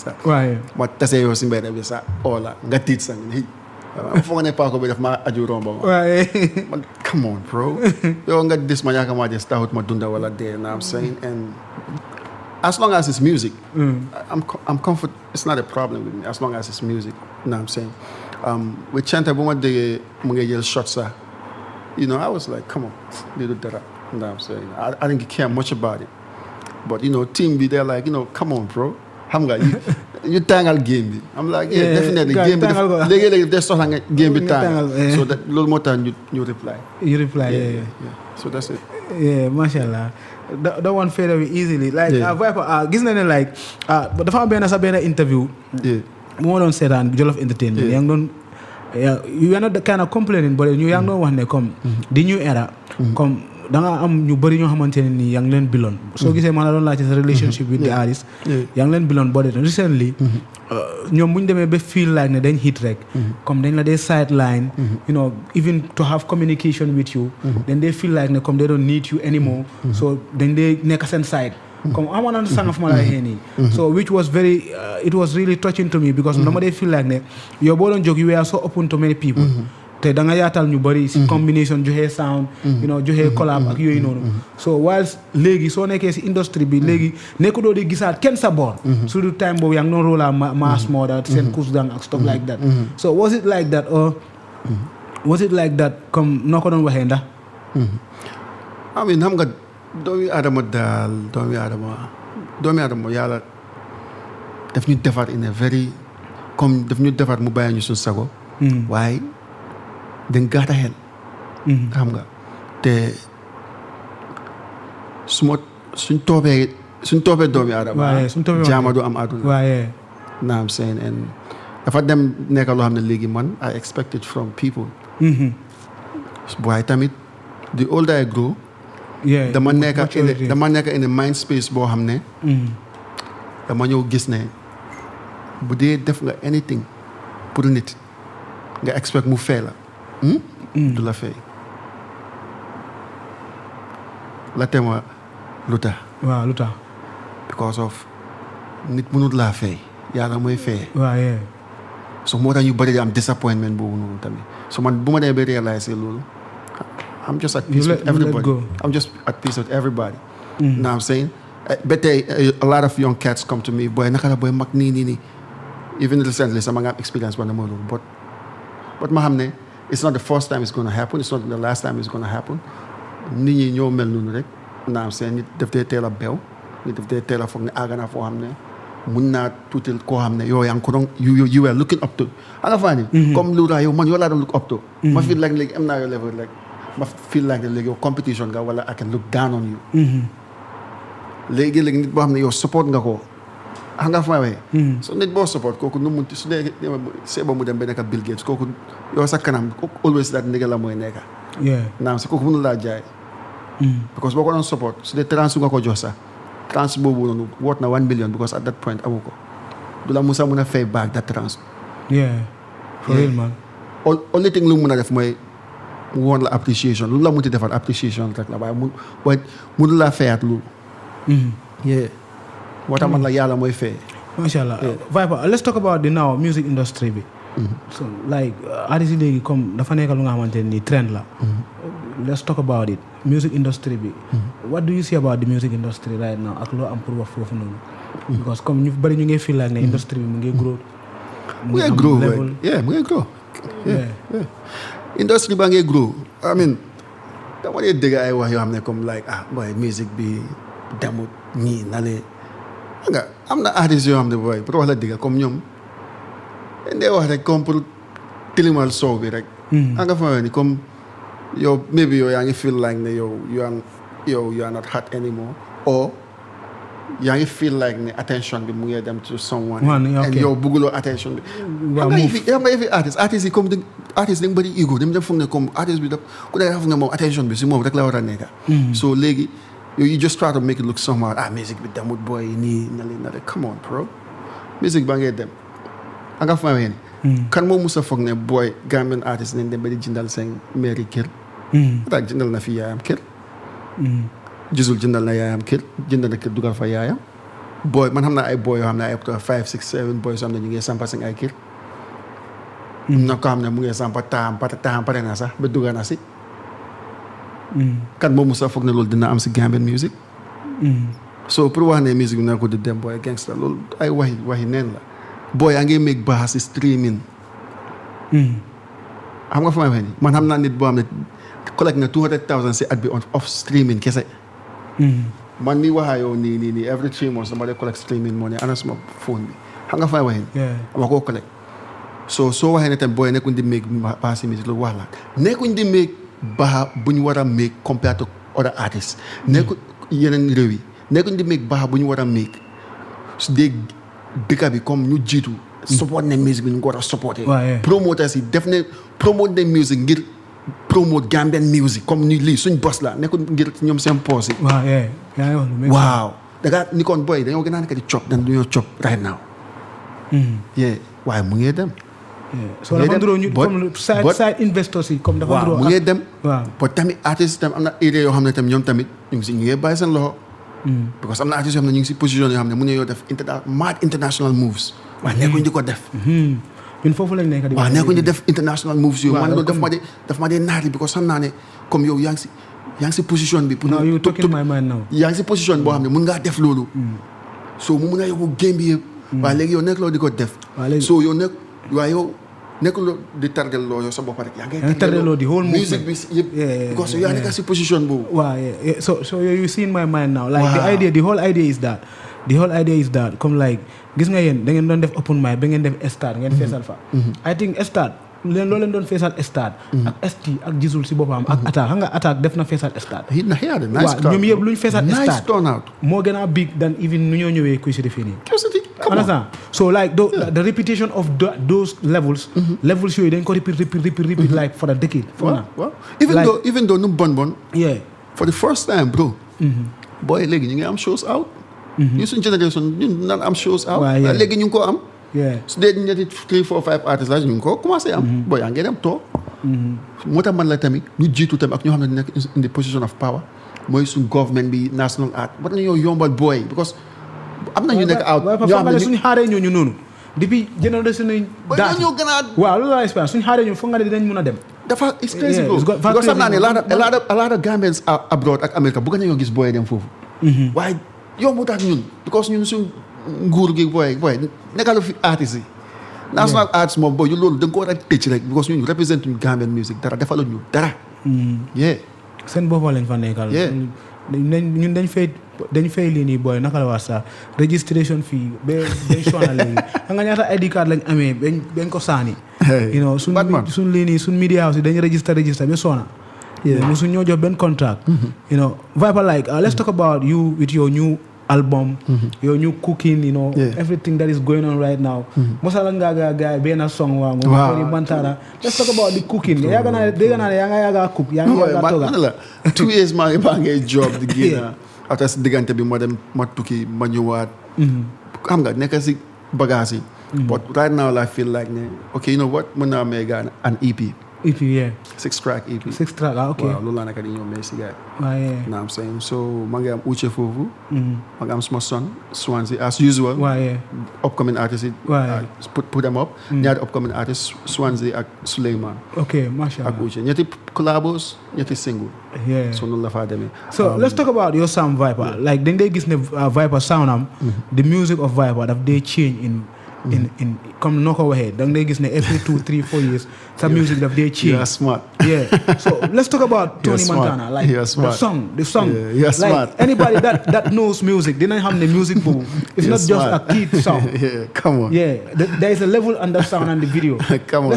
waaye ma tase yow si mbedd bi sax oola nga tiit sax foog ne paako bi daf ma aju romba ma waaye man come on bro yow nga dis ma yaakaar maa des taxut ma dunda wala dee na I'm saying and as long as it's music I'm comfort it's not a problem with me as long as it's music na I'm saying with Chanta bu ma déggee mu ngi jël shot sax you know I was like come on lii du dara na I'm saying I didn't care much about it but you know team bi they're like you know come on bro xam nga you tàngal game bi I'm like yeah definitely game bi léegi-léegi def soxla nga game bi tàngal so that loolu moo tax ñu reply yeah so that's it yeah mashallah that one fade away easily like Viper gis na ne like dafa am benn sa benn interview bu ma doon seetaan Jollof Entertainment yaa ngi doon you are not the kind of complaining but ñu yaa ngi doon wax ne comme di new era comme da nga am ñu bëri ñoo xamante ne nii yaa ngi leen biloon soo gisee ma la doon laajte sa relationship with the artist yaa ngi leen biloon boo dee recently ñoom bu ñu demee ba feel like ne dañ hit rek comme dañ la dee sideline you know even to have communication with you then they feel like ne comme they don't need you anymore so dañ dee nekk seen side comme amoon na sanga fu ma la waxee nii so which was very it was really touching to me because dama dee feel like ne yow boo doon jóg you were so open to many people te da nga yaatal ñu bëri si combination joxe sound you know joxe collab ak yooyu noonu so whilst léegi soo nekkee si industrie bi léegi nekku doo di gisaat kenn sa boor surtout time boobu yaa ngi doon rola mass mode seen course gang ak stuff like that so was it like that or was it like that comme noo ko doon waxee ndax I mean xam nga doomi adama daal doomi adama yàlla daf ñu defar in a very comme daf ñu defar mu bàyyi ñu suñ sago waaye dañ gàtta xel xam nga te suñ toobee doomi aadama jaama du am àdduna waaye naa am saying and dafa dem nekk loo xam ne léegi man I expect it from people waaye tamit the older I grow dama nekk in a mind space boo xam ne dama ñëw gis ne bu dee def nga anything pour nit nga expect mu fee la du la fay la tema lu tax waaw lu tax because of nit mënut laa fay yàlla mooy fay waaw so moo tax ñu bëri di am disappointment boobu noonu tamit so man bu ma demee ba réaliser loolu I'm just at peace with everybody I'm just at peace with everybody know what I'm saying ba tey a lot of young cats come to me boy naka la boy mag nii even recently sama nga am experience ba na mooy loolu but ma xam ne it's not the first time it's going to happen it's not the last time it's going to happen nit ñi ñoo mel noonu rek naam seen nit daf dee teel a beew nit daf dee teel a foog ne àgg naa foo xam ne mun naa tuutil koo xam ne yow yaa ngi ko doon you were looking up to nga faa ni comme lu raa yow man yow laa doon look up to ma feel like léegi am naa yow level rek ma feel like léegi yow competition nga wala I can look down on you léegi nit boo xam ne yow support nga ko nga fa waxee so nit boo support kooku nu munti su dee seeba mu dem ba nekk Bill Gates kooku yow sa kanam kooku always that nigga la mooy nekka naam si kooku mënul laa jaay because boo ko doon support su dee trans nga ko jox sax trans boobu noonu worth na 1 million because at that point amu ko du la musa mun a fay back that trans for real man only thing lu mun a def mooy mu woon la appreciation lu la munti defal appreciation rek la waaye mënul laa fayaat loolu moo tax man la yàlla mooy fay mashallah Viper let's talk about the now music industry bi so like artiste yi léegi comme dafa nekk lu nga xamante ni trend la let's talk about it music industry bi what do you see about the music industry right now ak loo am pour wax foofu noonu because comme ñu bari ñu ngi feel like ne industry bi mu ngi grow mu ngi grow industry ba ngi grow I mean dama dee dégg ay wax yoo xam ne comme like boy music bi demut ñii na lee nga am na artistes yoo xam ne boy pour wax la dëgg comme ñoom ndee wax rek comme pour tilimal soow bi rek nga fa ni comme yow maybe yow yaa ngi feel like ne yow you are not hot anymore or yaa ngi feel like ne attention bi mu ngi dem to someone and yow bugguloo attention bi xam nga yëfi artistes yi comme artistes dañ bëri ego dem foog ne comme artiste bi daf ku nekk foog ne moom attention bi si moom rek la war a nekka so léegi you just try to make it look somehow music bi demut boy nii na le come on bro music ba ngay dem nga fa ni kan moo musa foog ne boy Gambian artist nañ dem ba di jëndal seen mairie kër ataak jëndal na fi yaayam kër gisul jëndal na yaayam kër jëndal na kër dugal fa yaayam boy man xam naa ay boy yoo xam ne ay up to 5 6 7 boys yoo xam ne ñu ngi sampa seen ay kër. na ko xam ne mu ngi sampa taam pare na sax ba dugg na si. kan moom sax foog ne loolu dina am si Gambian music. so pour wax ne musique bi na ko di dem boy gangster loolu ay waxi neen la. boy yaa ngi make baax si streaming. xam nga fa may waxee nii man xam naa nit boo xam ne collect na 200,000 si at bi off streaming kese. man mi waxaa yow nii every 3 months dama dee collect streaming moo ne ana suma phone bi xam nga fa may waxee nii. dama koo collect. soo waxee ne tamit booy nekkuñ di make baax si musique loolu wax la nekkuñ di make baax bu ñu war a make compared to other artists. nekkuñ yeneen réew yi nekkuñ di make baax bu ñu war a make su dee dëkk bi comme ñu jiitu. support ne musique bi ñu ko war a supporter. promoters yi def ne promote ne musique ngir promote Gambian music comme ni lii suñ boss la nekkul ngir ñoom seen poos yi. waaw da ngaa ni kon boy dañoo gën a nekk di chop dañoo chop right now. waaye mu ngi dem. so dafa nduroo ñu comme side investors yi comme dafa nduroo mu ngi dem. ba tamit artistes tam am na idée yoo xam ne tam ñoom tamit ñu ngi bàyyi seen loxo. because am na artistes yoo xam ne ñu ngi si position yoo xam ne mu ne yoo def international moves. waaye nekkuñ di ko def. ñun foofu lañ nekk di. waaw nekkuñ di def international moves yooyu. man loolu daf ma dee naari because xam naa ne comme yow yaa ngi si position bi. now you talking my mind now. yaa ngi si position boo xam ne mun ngaa def loolu. so mu mun a yóbbu game bi yëpp. waaye léegi yow nekk loolu di ko def. so yow nekk loo di tardel loo yow sa bopp rek. yaa ngi tardeloo di whole movement musique bi yëpp. because yaa nekk si position boobu. waaw so you see in my mind now. like the whole idea is that comme like gis nga yéen da ngeen doon def open mic ba ngeen def stade ngeen feesal fa. I think stade loo leen doon feesal stade. ak ST ak gisul si boppam ak attaque xam nga attaque def na feesal stade. waaw ñoom yëpp lu ñu feesal stade turnout moo gën a big than even nu ñoo ñëwee kuy si defee nii. understand so like the reputation of those levels. levels yooyu dañ ko repeat like for a decade. even though nu bon. for the first time bro. booy léegi ñu ngi am shows out. ñu suñ génération ñun naan am shows out. léegi ñu ngi ko am. su dee ñetti 3 4 5 artistes la ñu ngi ko commencé am. booy yaa ngi dem toog. moo tax man la tamit ñu jiitu tamit ak ñoo xam ne nekk in the position of power mooy suñ government bi national art war nañoo yombal booy because am na ñu nekk out. ñoo xam ne suñu xaaree ñooñu noonu. depuis génération nañ. daal ñoo gën a. waaw loolu la expérience suñu xaaree ñooñu foog nga ne dinañ mun a dem. dafa it's crazy bro. because xam naa ne a lot of Gambians abroad ak America bëgg nañoo gis booy dem foofu. waaye yombu tax ñun because ñun suñ nguur gi booy nekkalu fi artistes yi. national arts moom booy loolu da nga ko war a tëj rek because ñun represent ñu Gambian music dara defaluñ ñu dara. seen boppam lañ fa nekkal. ñun dañ fay lii nii booy naka la wax sax registration fii ba dañ sonal léegi xam nga ñaata ID card lañ amee bañ ko saani. suñ lii nii suñ media house yi dañ register ba sona. musu ñoo jox benn contract. Vipa like let's talk about you with your new album. your new cooking everything that is going on right now. mosala nga gaay benn song waa ngo ko bantara let's talk about the cooking yaa nga cook yaa nga toga 2 years maa ngi job di génn after si diggante bi ma dem ma tukki ma ñëwaat xam nga nekk si bagage yi but right now I feel like ne okay you know what mën naa may gaa an EP 6 track EP. 6 track okay. waaw loolu laa nekk di ñëw mais si gars yi. naa am saying so ma ngi am Uche foofu. ma ngi am suma son Swansea as usual. upcoming artists yi. put them up. ñaari upcoming artists Swansea ak Souleymane. ok macha allah ak Uche ñetti collabos ñetti single. so noonu la faa demee. so let's talk about your sound Vipa like dañ dee gis ne Vipa sound am. the music of Vipa daf dee change in comme noo ko waxee da ngay gis ne every 2 3 4 years sa music daf dee change. You're smart. So let's talk about Tony Montana like the song You're like smart. anybody that knows music dinañ xam ne music boobu it's not just a kid song. Come on. There is a level on that sound and the video. Come on.